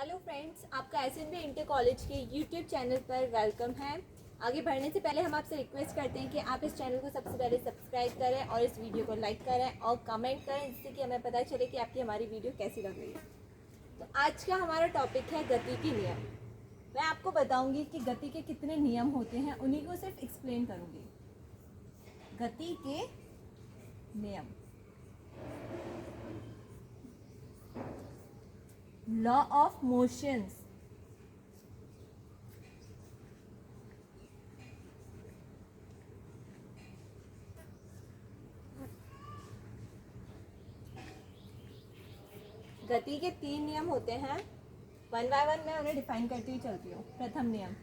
Hello friends, आपका SNB inter college के YouTube channel पर वेलकम है। आगे बढ़ने से पहले हम आपसे रिक्वेस्ट करते हैं कि आप इस चैनल को सबसे पहले सब्सक्राइब करें और इस वीडियो को लाइक करें और कमेंट करें, जिससे कि हमें पता चले कि आपकी हमारी वीडियो कैसी लग रही है। तो आज का हमारा टॉपिक है गति के नियम। मैं आपको बताऊंगी कि गति के कितने नियम होते हैं, उन्हीं को सिर्फ एक्सप्लेन करूंगी। गति के नियम। Law of motions. गति के 3 नियम होते हैं। वन बाय वन मैं उन्हें डिफाइन करती हुई चलती हूँ। प्रथम नियम।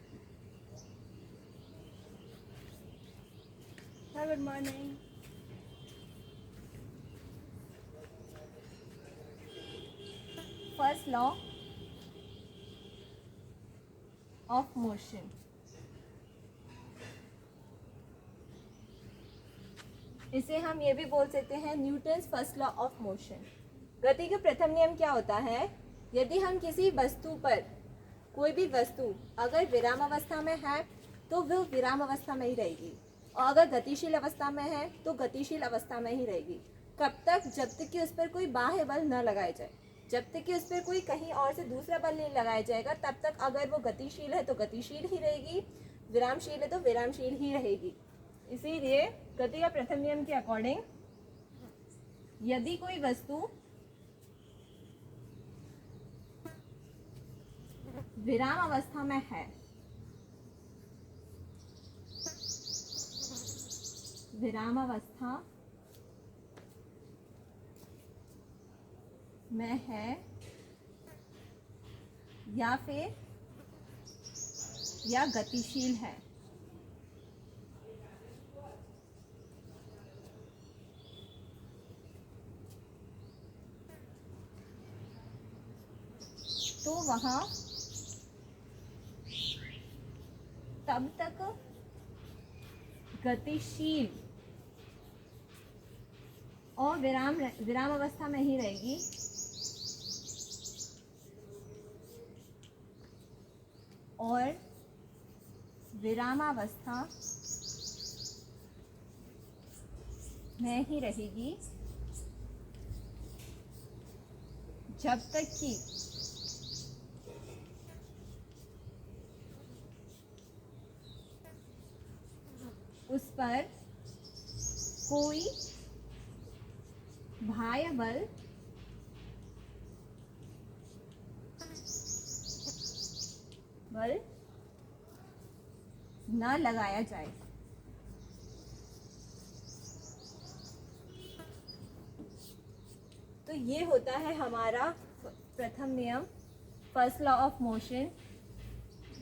Good morning. First law of motion. इसे हम ये भी बोल सकते हैं Newton's first law of motion. गति का प्रथम नियम क्या होता है? यदि हम किसी वस्तु पर, कोई भी वस्तु अगर विराम अवस्था में है तो वह विराम अवस्था में ही रहेगी, और अगर गतिशील अवस्था में है तो गतिशील अवस्था में ही रहेगी। कब तक? जब तक कि उस पर कोई बाह्य बल न लगाया जाए, जब तक कि उस पर कोई कहीं और से दूसरा बल नहीं लगाया जाएगा, तब तक अगर वो गतिशील है तो गतिशील ही रहेगी, विरामशील है तो विरामशील ही रहेगी। इसीलिए गति का प्रथम नियम के अकॉर्डिंग यदि कोई वस्तु विराम अवस्था में है, विराम अवस्था में है या फिर या गतिशील है, तो वहां तब तक गतिशील और विराम अवस्था में ही रहेगी, और विरामावस्था में ही रहेगी जब तक कि उस पर कोई बाह्य बल न लगाया जाए। तो ये होता है हमारा प्रथम नियम, फर्स्ट लॉ ऑफ मोशन,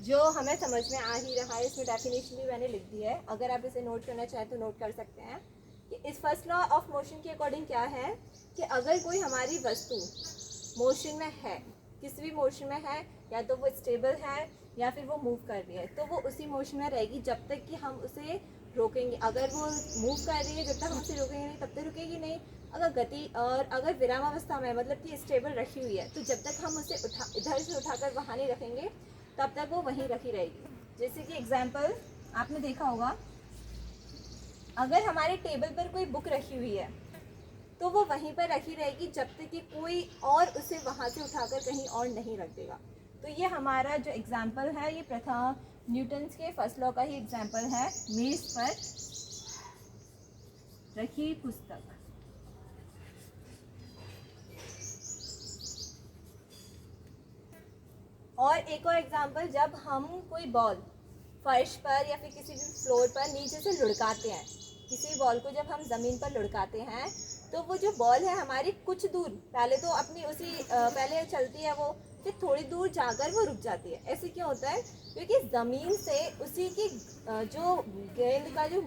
जो हमें समझ में आ ही रहा है। इसमें डेफिनेशन भी मैंने लिख दी है, अगर आप इसे नोट करना चाहें तो नोट कर सकते हैं। कि इस फर्स्ट लॉ ऑफ मोशन के अकॉर्डिंग क्या है कि अगर कोई हमारी वस्तु मोशन में है, किसी भी मोशन में है, या तो वो स्टेबल है या फिर वो मूव कर रही है, तो वो उसी मोशन में रहेगी जब तक कि हम उसे रोकेंगे। अगर वो मूव कर रही है, जब तक हम उसे रोकेंगे नहीं तब तक रुकेगी नहीं। अगर गति और अगर विराम अवस्था में, मतलब कि स्टेबल रखी हुई है, तो जब तक हम उसे इधर से उठाकर वहाँ नहीं रखेंगे तब तक वो वहीं रखी रहेगी। जैसे कि एग्जाम्पल आपने देखा होगा, अगर हमारे टेबल पर कोई बुक रखी हुई है तो वो वहीं पर रखी रहेगी जब तक कि कोई और उसे वहाँ से उठाकर कहीं और नहीं रख देगा। तो ये हमारा जो एग्जाम्पल है, ये प्रथम न्यूटन्स के फर्स्ट लॉ का ही एग्जाम्पल है। मेज पर रखी पुस्तक। और एक और एग्जाम्पल, जब हम कोई बॉल फर्श पर या फिर किसी भी फ्लोर पर नीचे से लुढ़काते हैं, किसी बॉल को जब हम ज़मीन पर लुढ़काते हैं तो वो जो बॉल है हमारी कुछ दूर, पहले तो अपनी उसी पहले चलती है, वो फिर थोड़ी दूर जाकर वो रुक जाती है। ऐसे क्यों होता है? क्योंकि ज़मीन से उसी की जो गेंद का जो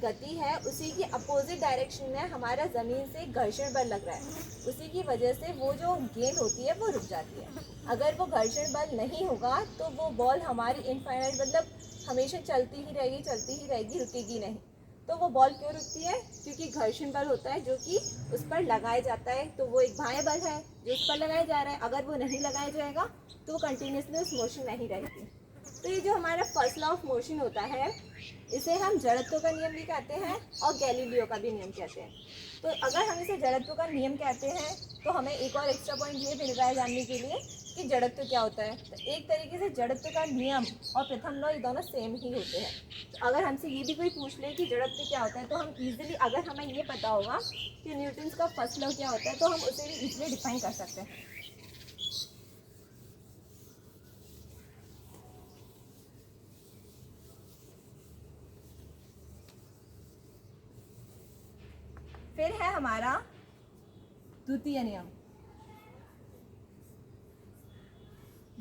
गति है, उसी की अपोजिट डायरेक्शन में हमारा ज़मीन से घर्षण बल लग रहा है, उसी की वजह से वो जो गेंद होती है वो रुक जाती है। अगर वो घर्षण बल नहीं होगा तो वो बॉल हमारी इनफाइनाइट, मतलब हमेशा चलती ही रहेगी, रुकेगी नहीं। तो वो बॉल क्यों रुकती है? क्योंकि घर्षण बल होता है जो कि उस पर लगाया जाता है, तो वो एक बाह्य बल है जो उस पर लगाया जा रहा है। अगर वो नहीं लगाया जाएगा तो वो कंटिन्यूसली उस मोशन में ही रहेगी। तो ये जो हमारा फर्स्ट लॉ ऑफ मोशन होता है, इसे हम जड़त्व का नियम भी कहते हैं और गैलीलियो का भी नियम कहते हैं। तो अगर हम इसे जड़त्व का नियम कहते हैं तो हमें एक और एक्स्ट्रा पॉइंट ये मिल रहा है जानने के लिए कि जड़त्व क्या होता है। तो एक तरीके से जड़त्व का नियम और प्रथम लॉ ये दोनों सेम ही होते हैं। तो अगर हमसे ये भी कोई पूछ ले कि जड़त्व क्या होता है, तो हम इजीली, अगर हमें ये पता होगा कि न्यूटन का फर्स्ट लॉ क्या होता है, तो हम उसे भी इजीली डिफाइन कर सकते हैं। फिर है हमारा द्वितीय नियम,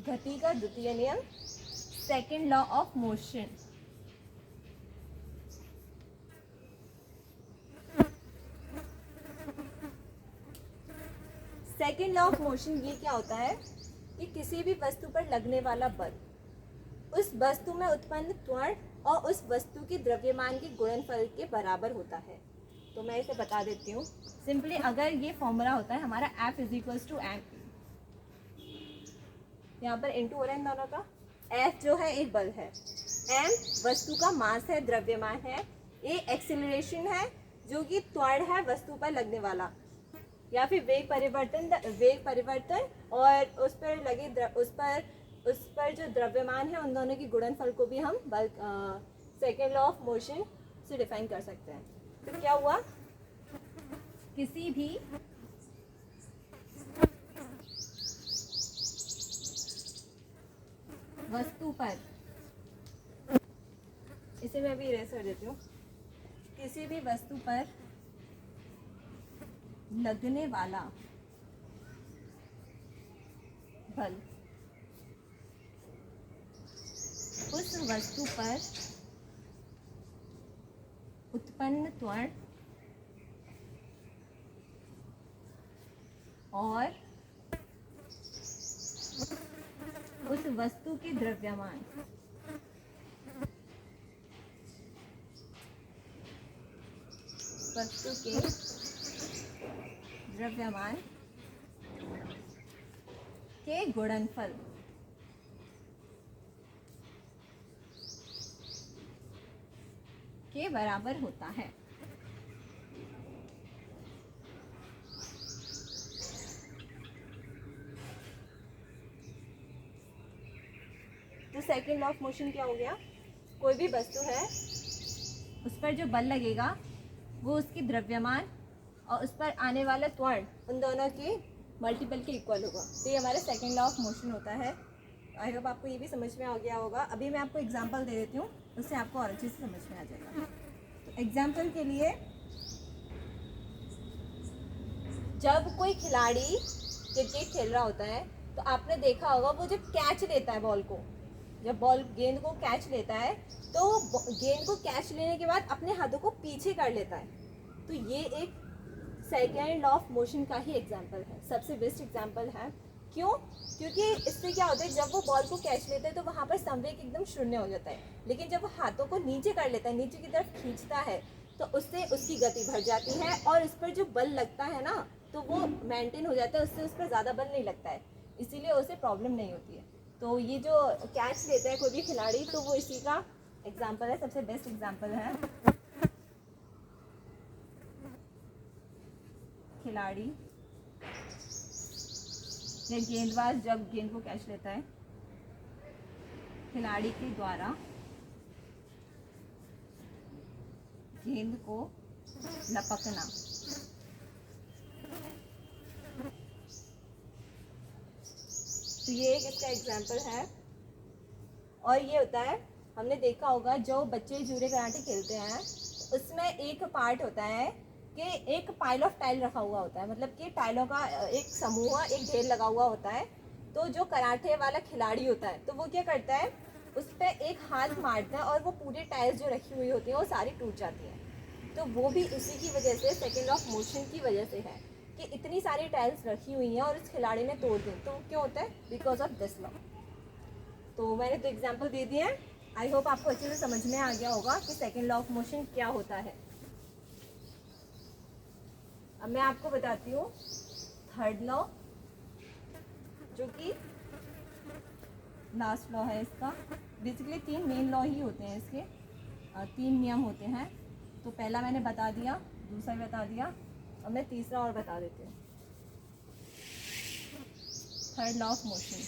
गति का द्वितीय नियम, second law of motion. Second law of motion ये क्या होता है कि किसी भी वस्तु पर लगने वाला बल उस वस्तु में उत्पन्न त्वरण और उस वस्तु के द्रव्यमान के गुणनफल के बराबर होता है। तो मैं इसे बता देती हूँ सिंपली। अगर ये फॉर्मूला होता है हमारा F = m, यहाँ पर इंटू हो रहा है इन दोनों का। F जो है एक बल है, m वस्तु का मास है, द्रव्यमान है, a एक्सीलरेशन है जो कि त्वरण है वस्तु पर लगने वाला, या फिर वेग परिवर्तन और उस पर लगे उस पर जो द्रव्यमान है उन दोनों की गुणनफल को भी हम बल सेकेंड लॉ ऑफ मोशन से डिफाइन कर सकते हैं। तो क्या हुआ, किसी भी वस्तु पर, इसे मैं भी इरेज कर देती हूँ, किसी भी वस्तु पर लगने वाला बल उस वस्तु पर उत्पन्न त्वरण और उस वस्तु के द्रव्यमान के गुणनफल के बराबर होता है। तो सेकेंड लॉ ऑफ मोशन क्या हो गया, कोई भी वस्तु है उस पर जो बल लगेगा वो उसकी द्रव्यमान और उस पर आने वाला त्वरण उन दोनों के मल्टीपल के इक्वल होगा। तो ये हमारा सेकेंड लॉ ऑफ मोशन होता है। आई होप आपको ये भी समझ में आ गया होगा। अभी मैं आपको एग्जांपल दे देती हूँ, उससे आपको और अच्छे से समझ में आ जाएगा। तो एग्जांपल के लिए, जब कोई खिलाड़ी क्रिकेट खेल रहा होता है तो आपने देखा होगा वो जब कैच लेता है बॉल को, जब बॉल गेंद को कैच लेता है तो गेंद को कैच लेने के बाद अपने हाथों को पीछे कर लेता है। तो ये एक सेकेंड लॉ ऑफ मोशन का ही एग्जांपल है, सबसे बेस्ट एग्जांपल है। क्यों? क्योंकि इससे क्या होता है, जब वो बॉल को कैच लेता है तो वहाँ पर संवेग एकदम शून्य हो जाता है, लेकिन जब वो हाथों को नीचे कर लेता है, नीचे की तरफ खींचता है, तो उससे उसकी गति बढ़ जाती है और उस पर जो बल लगता है ना तो वो मेंटेन हो जाता है, उससे उस पर ज़्यादा बल नहीं लगता है, इसीलिए उसे प्रॉब्लम नहीं होती है। तो ये जो कैच लेता है कोई भी खिलाड़ी, तो वो इसी का एग्जाम्पल है, सबसे बेस्ट एग्जाम्पल है। खिलाड़ी या गेंदबाज जब गेंद को कैच लेता है, खिलाड़ी के द्वारा गेंद को लपकना, तो ये एक इसका एग्जाम्पल है। और ये होता है, हमने देखा होगा जो बच्चे जूडो कराटे खेलते हैं उसमें एक पार्ट होता है कि एक पाइल ऑफ टाइल रखा हुआ होता है, मतलब कि टाइलों का एक समूह, एक ढेर लगा हुआ होता है। तो जो कराटे वाला खिलाड़ी होता है तो वो क्या करता है, उस पर एक हाथ मारता है और वो पूरी टाइल्स जो रखी हुई होती हैं वो सारी टूट जाती हैं। तो वो भी इसी की वजह से, सेकेंड ऑफ मोशन की वजह से है कि इतनी सारी टाइल्स रखी हुई हैं और उस खिलाड़ी ने तोड़ दी। तो क्यों होता है? Because of this law. तो मैंने तो एग्जाम्पल दे दिए हैं। आई होप आपको अच्छे से समझ में आ गया होगा कि सेकेंड लॉ ऑफ मोशन क्या होता है। अब मैं आपको बताती हूँ थर्ड लॉ, जो कि लास्ट लॉ है इसका। बेसिकली 3 मेन लॉ ही होते हैं इसके, 3 नियम होते हैं। तो पहला मैंने बता दिया, दूसरा भी बता दिया, अब मैं तीसरा और बता देती हूँ। थर्ड लॉ ऑफ मोशन,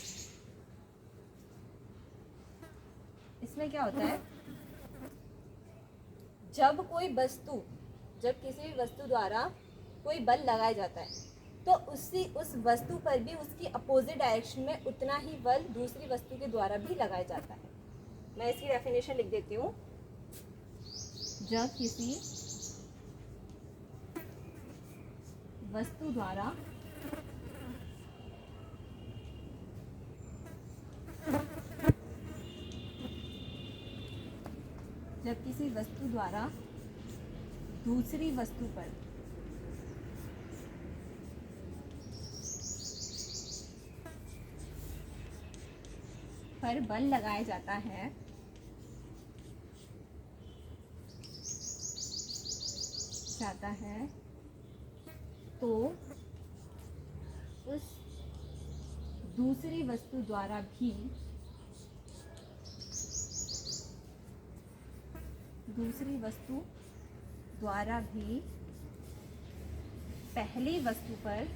इसमें क्या होता है, जब किसी भी वस्तु द्वारा कोई बल लगाया जाता है तो उस वस्तु पर भी उसकी अपोजिट डायरेक्शन में उतना ही बल दूसरी वस्तु के द्वारा भी लगाया जाता है। मैं इसकी डेफिनेशन लिख देती हूँ। जब किसी वस्तु द्वारा दूसरी वस्तु पर बल लगाया जाता है तो उस दूसरी वस्तु द्वारा भी पहली वस्तु पर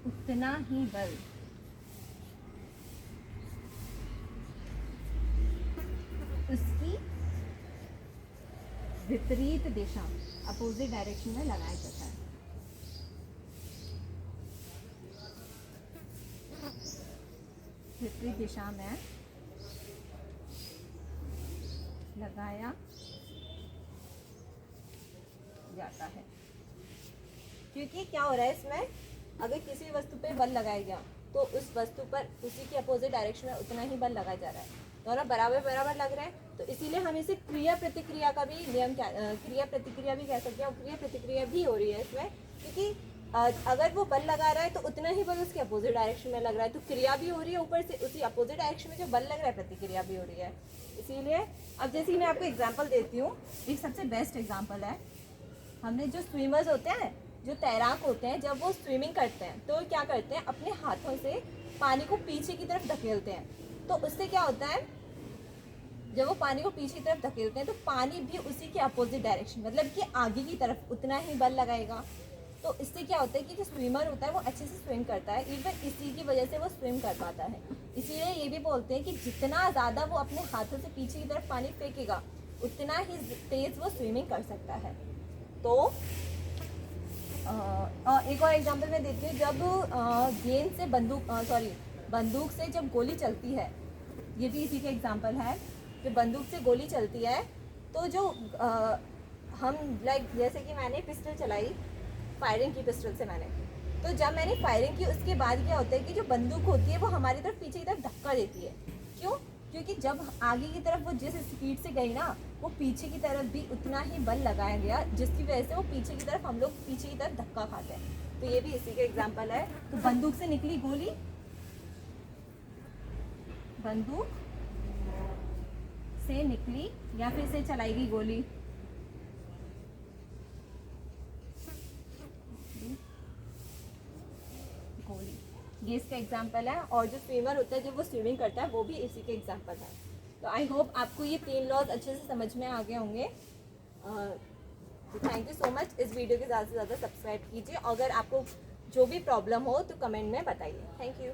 उतना ही बल उसकी विपरीत दिशा, अपोजिट डायरेक्शन में लगाया जाता है। विपरीत दिशा में लगाया जाता है। क्योंकि क्या हो रहा है इसमें, अगर किसी वस्तु पे बल लगाया गया तो उस वस्तु पर उसी के अपोजिट डायरेक्शन में उतना ही बल लगाया जा रहा है, दोनों बराबर बराबर लग रहे हैं। तो इसीलिए हम इसे क्रिया प्रतिक्रिया का भी नियम, क्रिया प्रतिक्रिया भी कह सकते हैं, और क्रिया प्रतिक्रिया भी हो रही है इसमें, क्योंकि अगर वो बल लगा रहा है तो उतना ही बल उसके अपोजिट डायरेक्शन में लग रहा है, तो क्रिया भी हो रही है, ऊपर से उसी अपोजिट डायरेक्शन में जो बल लग रहा है प्रतिक्रिया भी हो रही है। इसीलिए अब जैसे मैं आपको एग्जाम्पल देती हूँ, एक सबसे बेस्ट एग्जाम्पल है, हमने जो स्विमर्स होते हैं, जो तैराक होते हैं, जब वो स्विमिंग करते हैं तो क्या करते हैं, अपने हाथों से पानी को पीछे की तरफ धकेलते हैं। तो उससे क्या होता है, जब वो पानी को पीछे की तरफ धकेलते हैं तो पानी भी उसी के अपोजिट डायरेक्शन, मतलब कि आगे की तरफ उतना ही बल लगाएगा। तो इससे क्या होता है कि जो स्विमर होता है वो अच्छे से स्विम करता है, इवन इसी की वजह से वो स्विम कर पाता है। इसीलिए ये भी बोलते हैं कि जितना ज़्यादा वो अपने हाथों से पीछे की तरफ पानी फेंकेगा उतना ही तेज़ वो स्विमिंग कर सकता है। तो एक और एग्जांपल मैं देती हूँ, जब गेंद से बंदूक से जब गोली चलती है, ये भी इसी का एग्जांपल है, जब बंदूक से गोली चलती है तो जो हम जैसे कि मैंने पिस्टल चलाई, फायरिंग की पिस्टल से मैंने, तो जब मैंने फायरिंग की उसके बाद क्या होता है कि जो बंदूक होती है वो हमारी तरफ पीछे की तरफ धक्का देती है। क्यों? क्योंकि जब आगे की तरफ वो जिस स्पीड से गई ना, वो पीछे की तरफ भी उतना ही बल लगाया गया, जिसकी वजह से वो पीछे की तरफ, हम लोग पीछे की तरफ धक्का खाते हैं। तो ये भी इसी का एग्जाम्पल है। तो बंदूक से निकली गोली, बंदूक से निकली या फिर से चलाई गई गोली, ये इसका एग्जाम्पल है। और जो स्विमर होता है, जब वो स्विमिंग करता है, वो भी इसी के एग्जाम्पल है। तो आई होप आपको ये 3 लॉज अच्छे से समझ में आ गए होंगे। Thank you so much. इस वीडियो को ज़्यादा से ज़्यादा सब्सक्राइब कीजिए। अगर आपको जो भी प्रॉब्लम हो तो कमेंट में बताइए। Thank you.